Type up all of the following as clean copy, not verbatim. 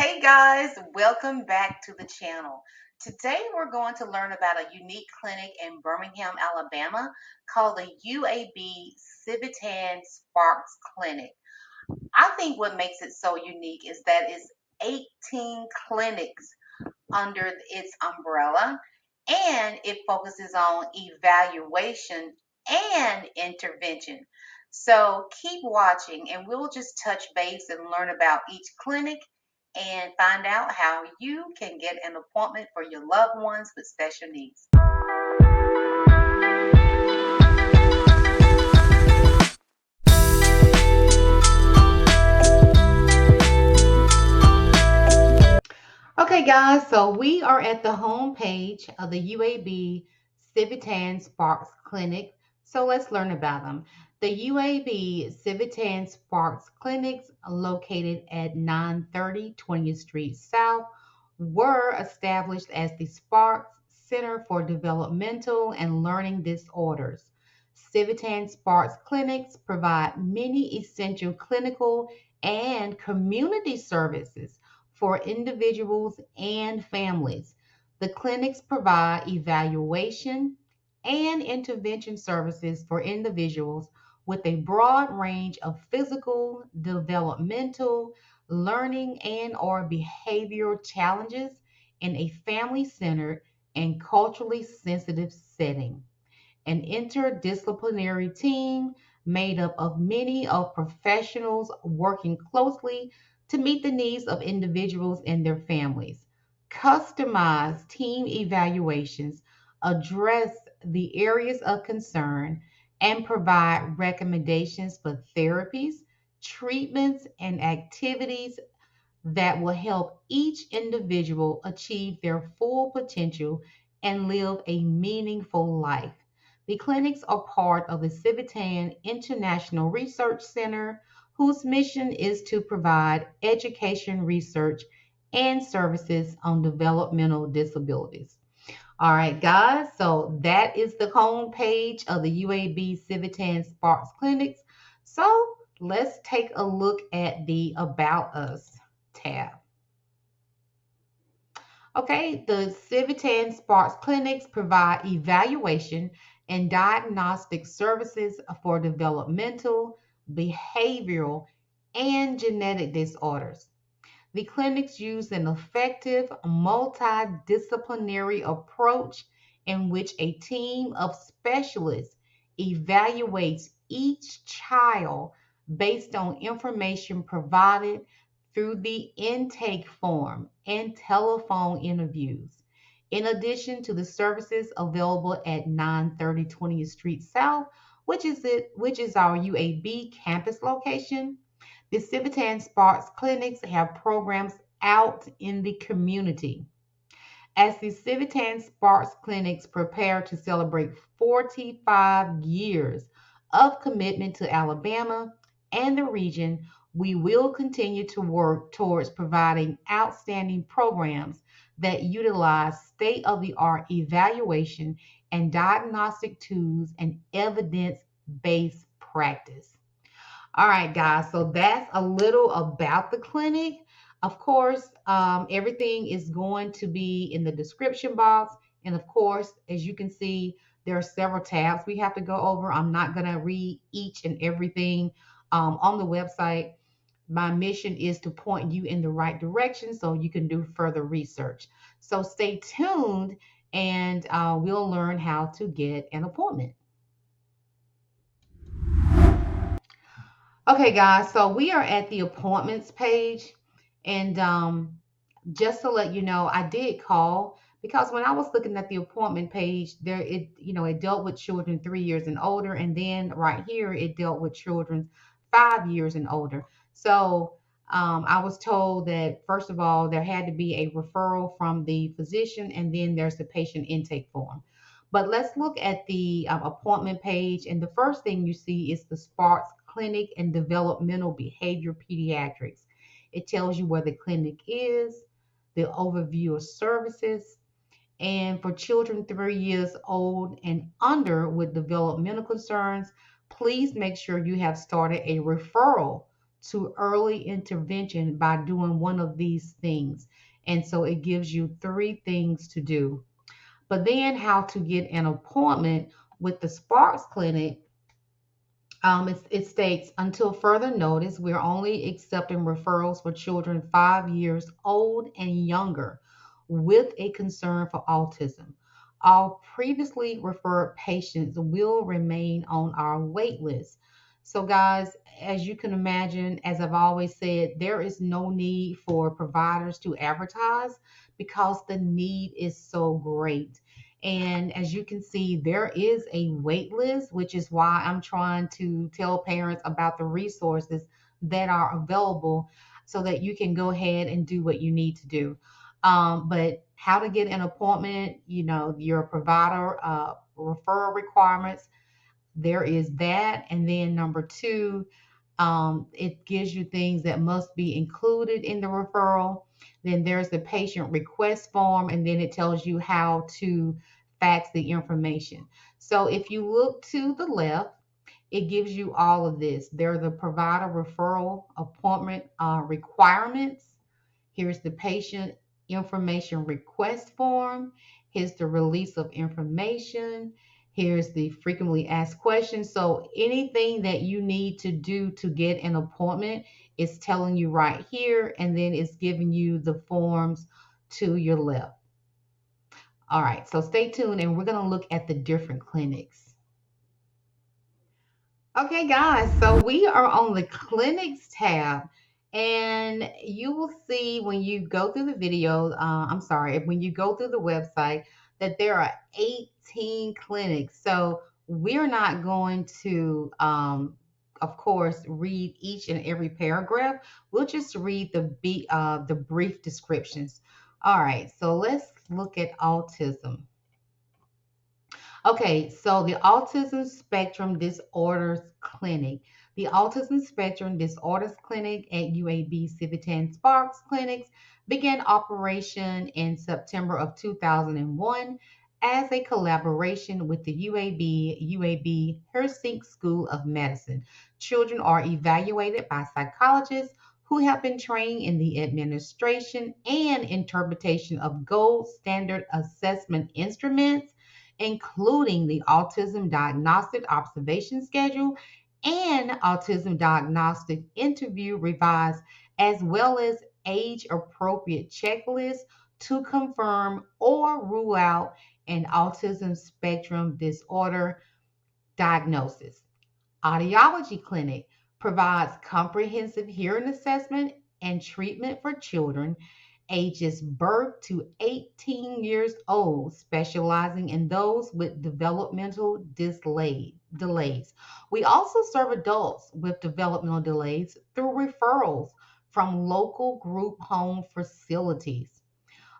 Hey guys, welcome back to the channel. Today we're going to learn about a unique clinic in Birmingham, Alabama called the UAB Civitan Sparks Clinic. I think what makes it so unique is that it's 18 clinics under its umbrella, and it focuses on evaluation and intervention. So keep watching and we'll just touch base and learn about each clinic and find out how you can get an appointment for your loved ones with special needs. Okay, guys, so we are at the home page of the UAB Civitan Sparks Clinic. So let's learn about them. The UAB Civitan Sparks Clinics, located at 930 20th Street South, were established as the Sparks Center for Developmental and Learning Disorders. Civitan Sparks Clinics provide many essential clinical and community services for individuals and families. The clinics provide evaluation and intervention services for individuals with a broad range of physical, developmental, learning, and or behavioral challenges in a family-centered and culturally sensitive setting. An interdisciplinary team made up of many of professionals working closely to meet the needs of individuals and their families. Customized team evaluations address the areas of concern and provide recommendations for therapies, treatments, and activities that will help each individual achieve their full potential and live a meaningful life. The clinics are part of the Civitan International Research Center, whose mission is to provide education, research, and services on developmental disabilities. All right, guys, so that is the home page of the UAB Civitan Sparks Clinics. So let's take a look at the About Us tab. Okay, the Civitan Sparks Clinics provide evaluation and diagnostic services for developmental, behavioral, and genetic disorders. The clinics use an effective multidisciplinary approach in which a team of specialists evaluates each child based on information provided through the intake form and telephone interviews. In addition to the services available at 930 20th Street South, which is our UAB campus location, the Civitan Sparks Clinics have programs out in the community. As the Civitan Sparks Clinics prepare to celebrate 45 years of commitment to Alabama and the region, we will continue to work towards providing outstanding programs that utilize state of the art evaluation and diagnostic tools and evidence based practice. All right, guys, so that's a little about the clinic. Of course, everything is going to be in the description box. And of course, as you can see, there are several tabs we have to go over. I'm not going to read each and everything on the website. My mission is to point you in the right direction so you can do further research. So stay tuned and we'll learn how to get an appointment. Okay, guys, so we are at the appointments page. And just to let you know, I did call because when I was looking at the appointment page, it dealt with children 3 years and older, and then right here it dealt with children 5 years and older. So I was told that first of all, there had to be a referral from the physician, and then there's the patient intake form. But let's look at the appointment page, and the first thing you see is the Sparks Clinic and Developmental Behavior Pediatrics. It tells you where the clinic is, the overview of services, and for children 3 years old and under with developmental concerns, please make sure you have started a referral to early intervention by doing one of these things. And so it gives you three things to do. But then, how to get an appointment with the Sparks Clinic. It states, until further notice, we're only accepting referrals for children 5 years old and younger with a concern for autism. All previously referred patients will remain on our wait list. So, guys, as you can imagine, as I've always said, there is no need for providers to advertise because the need is so great. And as you can see, there is a wait list, which is why I'm trying to tell parents about the resources that are available so that you can go ahead and do what you need to do. But how to get an appointment, your provider referral requirements, there is that. And then number two, it gives you things that must be included in the referral. Then there's the patient request form, and then it tells you how to fax the information. So if you look to the left, it gives you all of this. There are the provider referral appointment requirements. Here's the patient information request form. Here's the release of information. Here's the frequently asked questions. So anything that you need to do to get an appointment is telling you right here, and then it's giving you the forms to your left. All right, so stay tuned and we're going to look at the different clinics. Okay, guys, so we are on the clinics tab, and you will see when you go through the video, I'm sorry, when you go through the website, that there are 18 clinics. So we're not going to, of course, read each and every paragraph. We'll just read the brief descriptions. All right, so let's look at autism. Okay, so the Autism Spectrum Disorders Clinic. The Autism Spectrum Disorders Clinic at UAB Civitan Sparks Clinics began operation in September of 2001 as a collaboration with the UAB Hersink School of Medicine. Children are evaluated by psychologists who have been trained in the administration and interpretation of gold standard assessment instruments, including the Autism Diagnostic Observation Schedule and Autism Diagnostic Interview Revised, as well as age appropriate checklists to confirm or rule out an autism spectrum disorder diagnosis. Audiology Clinic provides comprehensive hearing assessment and treatment for children ages birth to 18 years old, specializing in those with developmental delays. We also serve adults with developmental delays through referrals from local group home facilities.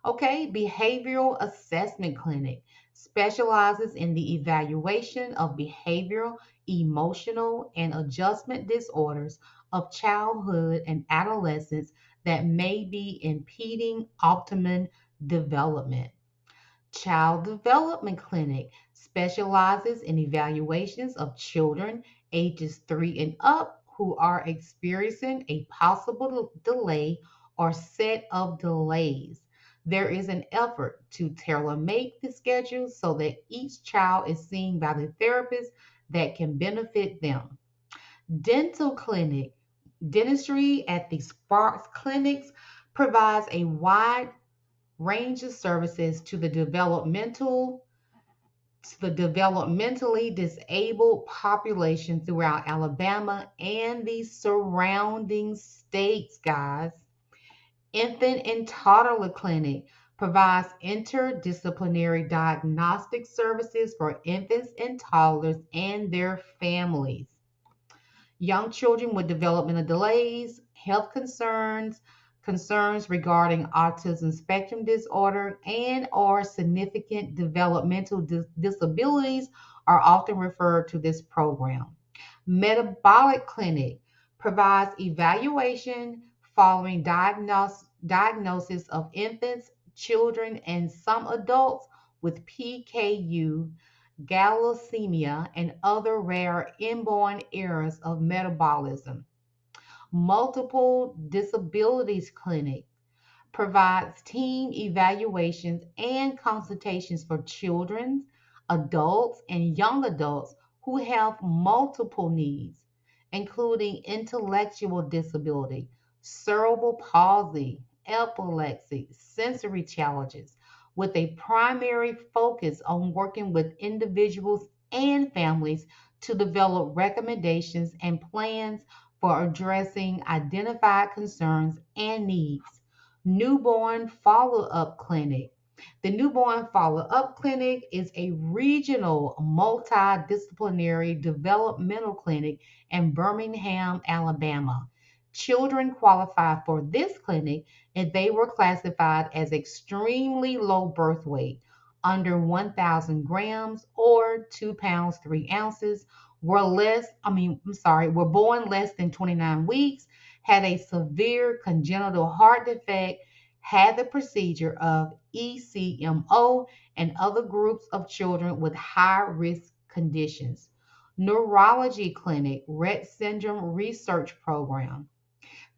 Okay, Behavioral Assessment Clinic specializes in the evaluation of behavioral, emotional, and adjustment disorders of childhood and adolescence that may be impeding optimum development. Child Development Clinic specializes in evaluations of children ages 3 and up who are experiencing a possible delay or set of delays. There is an effort to tailor make the schedule so that each child is seen by the therapist that can benefit them. Dental Clinic. Dentistry at the Sparks Clinics provides a wide range of services to the developmentally disabled population throughout Alabama and the surrounding states, guys. Infant and Toddler Clinic provides interdisciplinary diagnostic services for infants and toddlers and their families. Young children with developmental delays, health concerns regarding autism spectrum disorder, and or significant developmental disabilities are often referred to this program. Metabolic Clinic provides evaluation following diagnosis of infants, children, and some adults with PKU, glycemia, and other rare inborn errors of metabolism. Multiple Disabilities Clinic provides team evaluations and consultations for children, adults, and young adults who have multiple needs, including intellectual disability, cerebral palsy, epilepsy, sensory challenges, with a primary focus on working with individuals and families to develop recommendations and plans for addressing identified concerns and needs. Newborn Follow Up Clinic. The Newborn Follow Up Clinic is a regional multidisciplinary developmental clinic in Birmingham, Alabama. Children qualify for this clinic if they were classified as extremely low birth weight, under 1,000 grams or 2 pounds 3 ounces, were born less than 29 weeks, had a severe congenital heart defect, had the procedure of ECMO, and other groups of children with high risk conditions. Neurology Clinic Rett Syndrome Research Program.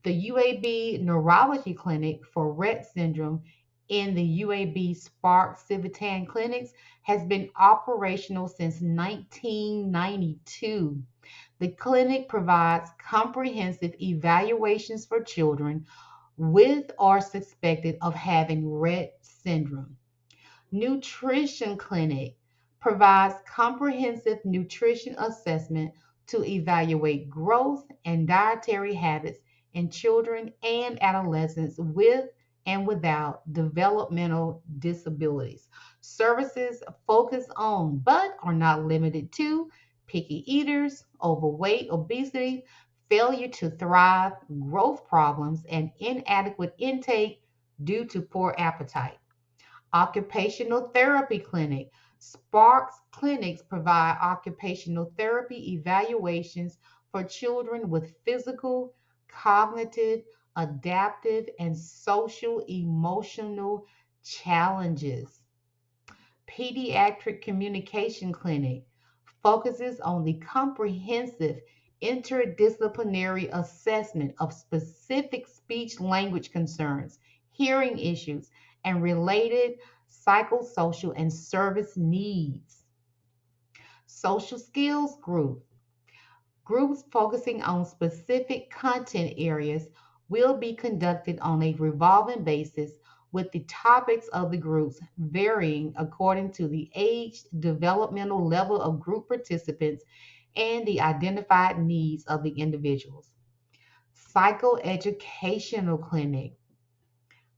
The UAB Neurology Clinic for Rett Syndrome in the UAB Sparks Civitan Clinics has been operational since 1992. The clinic provides comprehensive evaluations for children with or suspected of having Rett syndrome. Nutrition Clinic provides comprehensive nutrition assessment to evaluate growth and dietary habits in children and adolescents with and without developmental disabilities. Services focus on, but are not limited to, picky eaters, overweight, obesity, failure to thrive, growth problems, and inadequate intake due to poor appetite. Occupational Therapy Clinic. Sparks Clinics provide occupational therapy evaluations for children with physical, cognitive, adaptive, and social emotional challenges. Pediatric Communication Clinic focuses on the comprehensive interdisciplinary assessment of specific speech language concerns, hearing issues, and related psychosocial and service needs. Social skills group. Groups focusing on specific content areas will be conducted on a revolving basis, with the topics of the groups varying according to the age, developmental level of group participants, and the identified needs of the individuals. Psychoeducational Clinic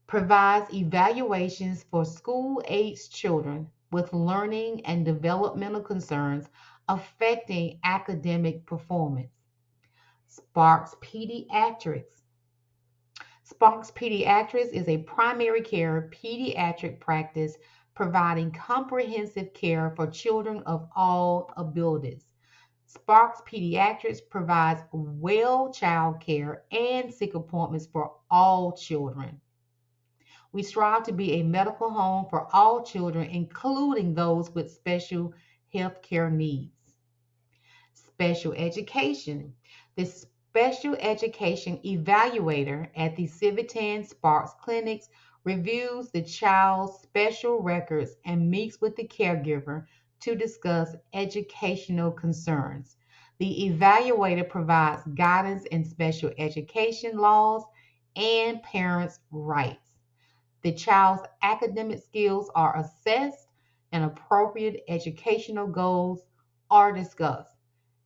provides evaluations for school-aged children with learning and developmental concerns affecting academic performance. Sparks Pediatrics. Sparks Pediatrics is a primary care pediatric practice providing comprehensive care for children of all abilities. Sparks Pediatrics provides well child care and sick appointments for all children. We strive to be a medical home for all children, including those with special health care needs. Special education. The special education evaluator at the Civitan Sparks Clinics reviews the child's special records and meets with the caregiver to discuss educational concerns. The evaluator provides guidance in special education laws and parents' rights. The child's academic skills are assessed and appropriate educational goals are discussed.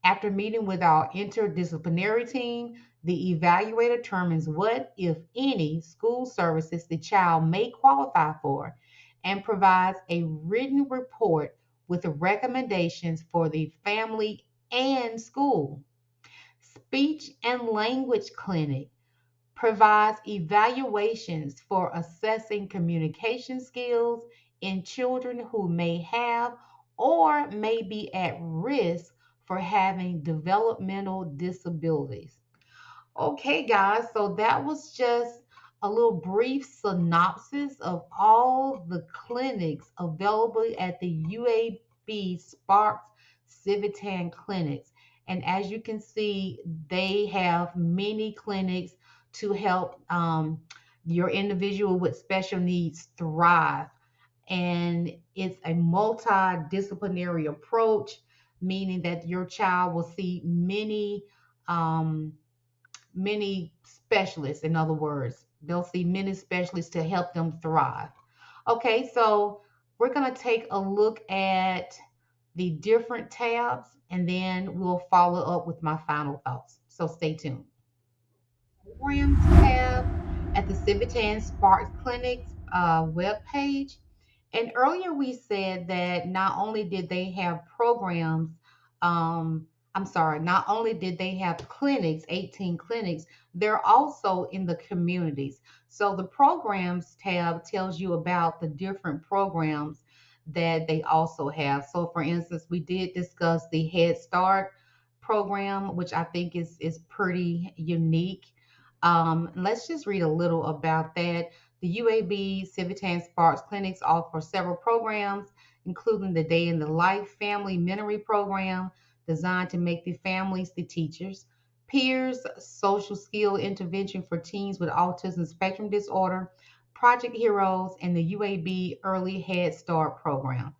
After meeting with our interdisciplinary team, the evaluator determines what, if any, school services the child may qualify for and provides a written report with recommendations for the family and school. Speech and Language Clinic provides evaluations for assessing communication skills in children who may have or may be at risk for having developmental disabilities. Okay, guys, so that was just a little brief synopsis of all the clinics available at the UAB Sparks Civitan Clinics. And as you can see, they have many clinics to help your individual with special needs thrive. And it's a multidisciplinary approach, meaning that your child will see um, many specialists. In other words, they'll see many specialists to help them thrive. Okay, so we're going to take a look at the different tabs, and then we'll follow up with my final thoughts. So stay tuned. Programs tab at the Civitan Sparks Clinics webpage. And earlier we said that not only did they have programs, I'm sorry, not only did they have clinics, 18 clinics, they're also in the communities. So the programs tab tells you about the different programs that they also have. So for instance, we did discuss the Head Start program, which I think is pretty unique. Let's just read a little about that. The UAB Civitan Sparks Clinics offer several programs, including the Day in the Life Family Mentoring Program, designed to make the families the teachers, peers, social skill intervention for teens with autism spectrum disorder, Project Heroes, and the UAB Early Head Start program.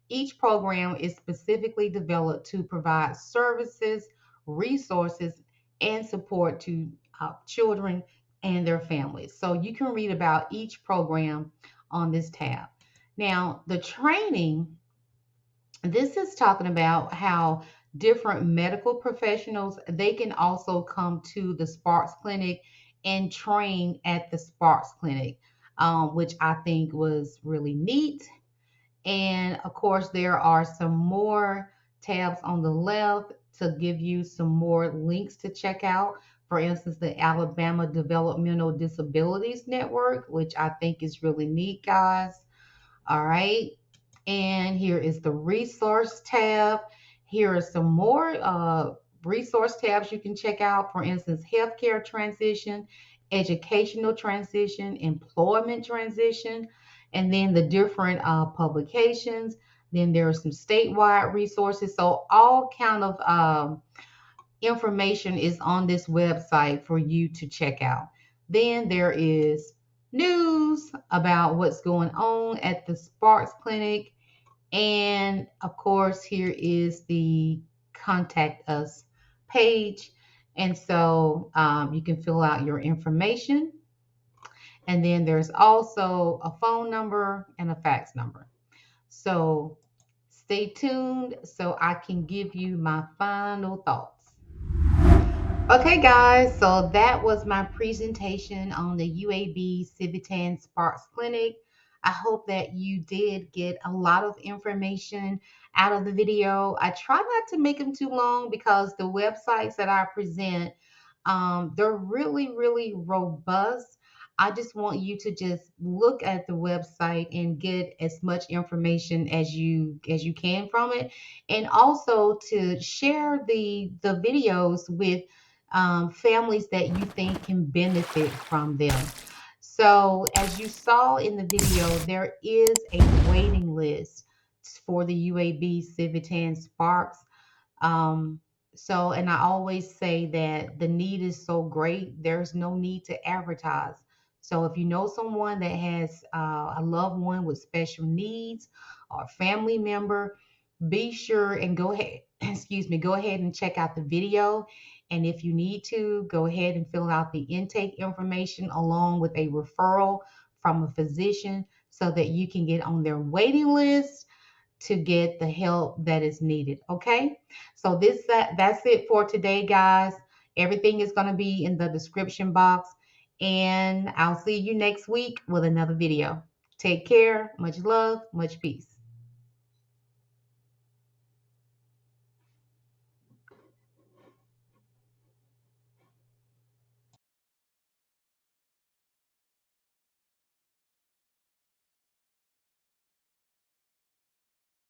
Each program is specifically developed to provide services, resources, and support to children and their families. So you can read about each program on this tab. Now, the training, this is talking about how different medical professionals, they can also come to the Sparks Clinic and train at the Sparks Clinic, which I think was really neat. And of course, there are some more tabs on the left to give you some more links to check out. For instance, the Alabama Developmental Disabilities Network, which I think is really neat, guys. All right. And here is the resource tab. Here are some more resource tabs you can check out. For instance, healthcare transition, educational transition, employment transition, and then the different publications. Then there are some statewide resources. So all kind of information is on this website for you to check out. Then there is news about what's going on at the Sparks Clinic. And of course, here is the contact us page. And so you can fill out your information. And then there's also a phone number and a fax number. So stay tuned so I can give you my final thoughts. Okay, guys, so that was my presentation on the UAB Civitan Sparks Clinic. I hope that you did get a lot of information out of the video. I try not to make them too long because the websites that I present, they're really, really robust. I just want you to just look at the website and get as much information as you can from it, and also to share the videos with families that you think can benefit from them. So, as you saw in the video, there is a waiting list for the UAB Civitan Sparks. Um, and I always say that the need is so great, there's no need to advertise. So, if you know someone that has a loved one with special needs or a family member, be sure and go ahead, excuse me, go ahead and check out the video. And if you need to, go ahead and fill out the intake information along with a referral from a physician so that you can get on their waiting list to get the help that is needed. Okay. So that's it for today, guys. Everything is going to be in the description box. And I'll see you next week with another video. Take care. Much love, much peace.